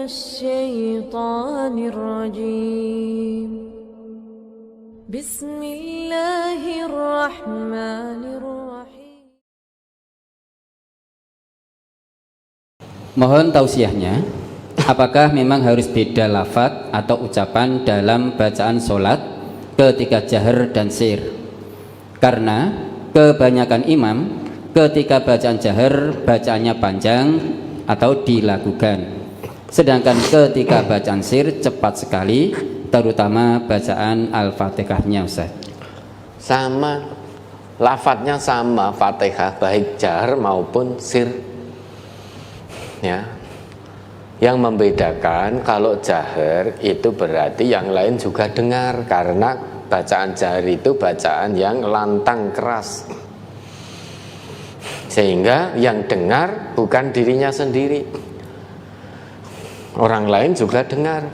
الشيطان الرجيم بسم الله الرحمن الرحيم. Mohon tausiahnya, apakah memang harus beda lafadz atau ucapan dalam bacaan sholat ketika jahar dan sir? Karena kebanyakan imam ketika bacaan jahar bacaannya panjang atau dilakukan, sedangkan ketika bacaan sir cepat sekali, terutama bacaan Al-Fatihahnya, Ustaz. Sama, lafadznya sama, Fatihah baik jahar maupun sir. Ya. Yang membedakan kalau jahar itu berarti yang lain juga dengar, karena bacaan jahar itu bacaan yang lantang keras, sehingga yang dengar bukan dirinya sendiri, orang lain juga dengar.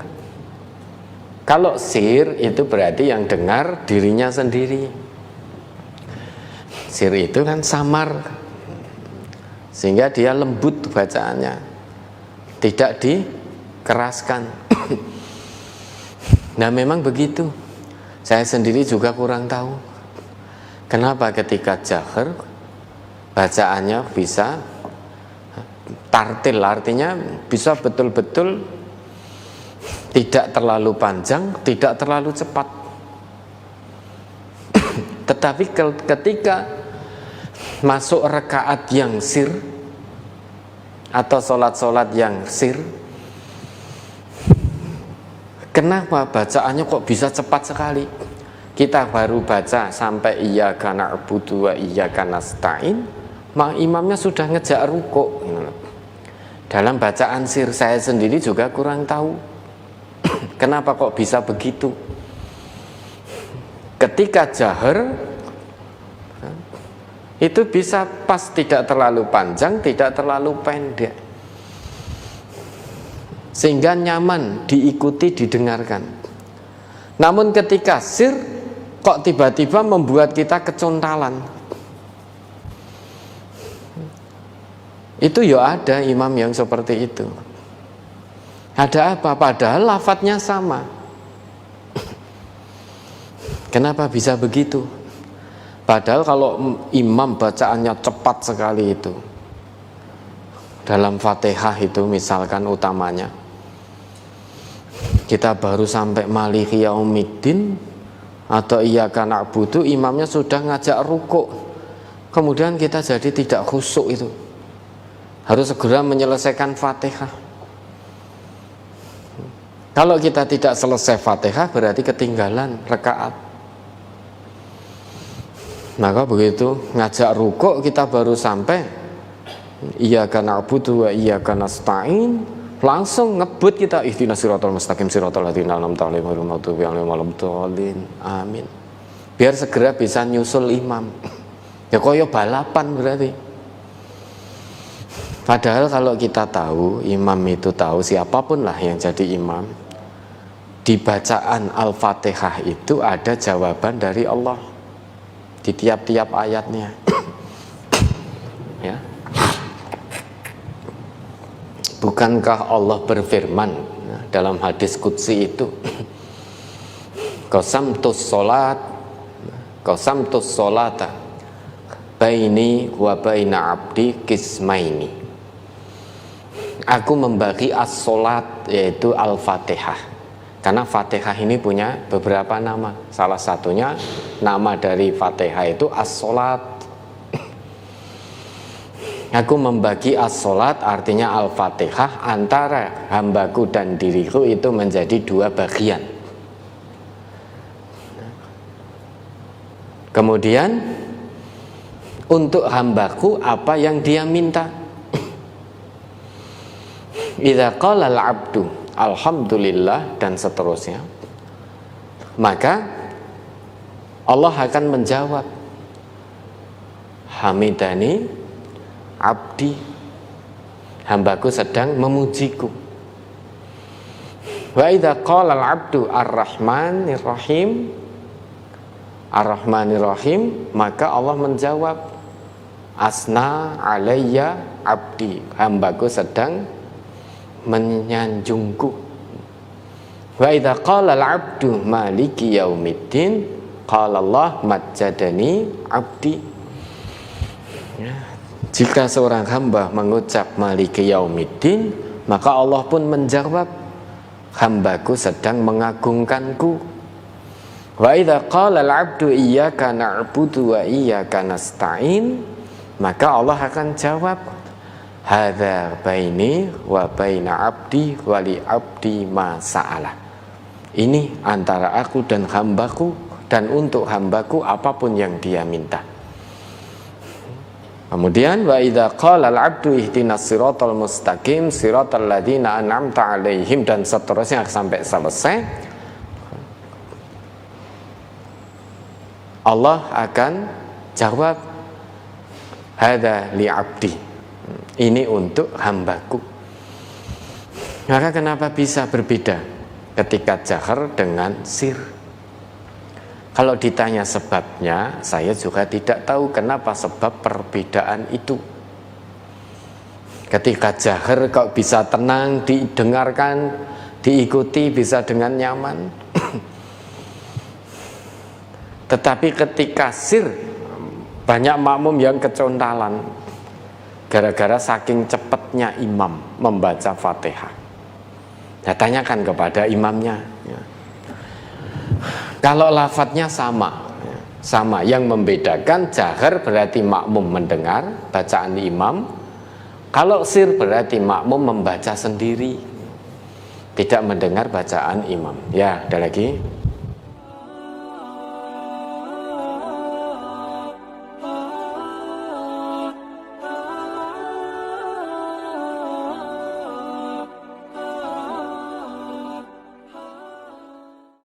Kalau sir itu berarti yang dengar dirinya sendiri. Sir itu kan samar, sehingga dia lembut bacaannya, tidak dikeraskan. Nah memang begitu. Saya sendiri juga kurang tahu kenapa ketika jahar bacaannya bisa tartil, artinya bisa betul-betul tidak terlalu panjang, tidak terlalu cepat. Tetapi ketika masuk rakaat yang sir atau sholat-sholat yang sir, kenapa bacaannya kok bisa cepat sekali? Kita baru baca sampai iyyaka na'budu wa iyyaka nasta'in, imamnya sudah ngejak rukuk. Dalam bacaan sir saya sendiri juga kurang tahu kenapa kok bisa begitu. Ketika jahar itu bisa pas, tidak terlalu panjang, tidak terlalu pendek, sehingga nyaman diikuti, didengarkan. Namun ketika sir kok tiba-tiba membuat kita kecuntalan. Itu ya ada imam yang seperti itu. Ada apa? Padahal lafadznya sama. Kenapa bisa begitu? Padahal kalau imam bacaannya cepat sekali itu, dalam Fatihah itu misalkan utamanya, kita baru sampai Maliki Yaumiddin atau Iyyaka na'budu, imamnya sudah ngajak rukuk, kemudian kita jadi tidak khusyuk, itu harus segera menyelesaikan Fatihah. Kalau kita tidak selesai Fatihah berarti ketinggalan rakaat. Maka begitu ngajak rukuk kita baru sampai iyyaka na'budu wa iyyaka nasta'in, langsung ngebut kita ihdinas siratal mustaqim siratal ladzina an'amta 'alaihim ghairil maghdubi 'alaihim waladdallin. Amin. Biar segera bisa nyusul imam. Ya koyo balapan berarti. Padahal kalau kita tahu, imam itu tahu, siapapun lah yang jadi imam, di bacaan Al-Fatihah itu ada jawaban dari Allah di tiap-tiap ayatnya. Ya. Bukankah Allah berfirman dalam hadis qudsi itu, qasamtus sholata baini wa baina abdi qismaini. Aku membagi as-sholat, yaitu Al-Fatihah. Karena Fatihah ini punya beberapa nama. Salah satunya nama dari Fatihah itu as-sholat. Aku membagi as-sholat, artinya Al-Fatihah, antara hambaku dan diriku itu menjadi dua bagian. Kemudian untuk hambaku apa yang dia minta. Idza qala al-'abdu alhamdulillah dan seterusnya, maka Allah akan menjawab, hamidani abdi, hambaku sedang memujiku. Wa idza qala al-'abdu ar-rahmanir rahim, ar-rahmanir rahim, maka Allah menjawab, asna alayya abdi, hambaku sedang menyanjungku. Wa idza qala al-'abdu maliki yaumiddin qala Allah majjadani 'abdi. Ya. Jika seorang hamba mengucap maliki yaumiddin, maka Allah pun menjawab, hambaku sedang mengagungkanku. Wa idza qala al-'abdu iyyaka na'budu wa iyyaka nasta'in, maka Allah akan jawab, hadza baini wa baina 'abdi wa li 'abdi ma sa'ala. Ini antara aku dan hambaku, dan untuk hambaku apapun yang dia minta. Kemudian wa idza qala al-'abdu ihdinas siratal mustaqim siratal ladzina an'amta 'alaihim, dan seterusnya sampai selesai. Allah akan jawab, hadza li 'abdi. Ini untuk hambaku. Maka kenapa bisa berbeda ketika jahar dengan sir? Kalau ditanya sebabnya, saya juga tidak tahu kenapa sebab perbedaan itu. Ketika jahar kok bisa tenang, didengarkan, diikuti, bisa dengan nyaman. Tetapi ketika sir, banyak makmum yang kecontalan gara-gara saking cepatnya imam membaca Fatihah. Nah, tanyakan kepada imamnya. Ya. Kalau lafadznya sama, yang membedakan jahar berarti makmum mendengar bacaan imam. Kalau sir berarti makmum membaca sendiri, tidak mendengar bacaan imam. Ya, ada lagi.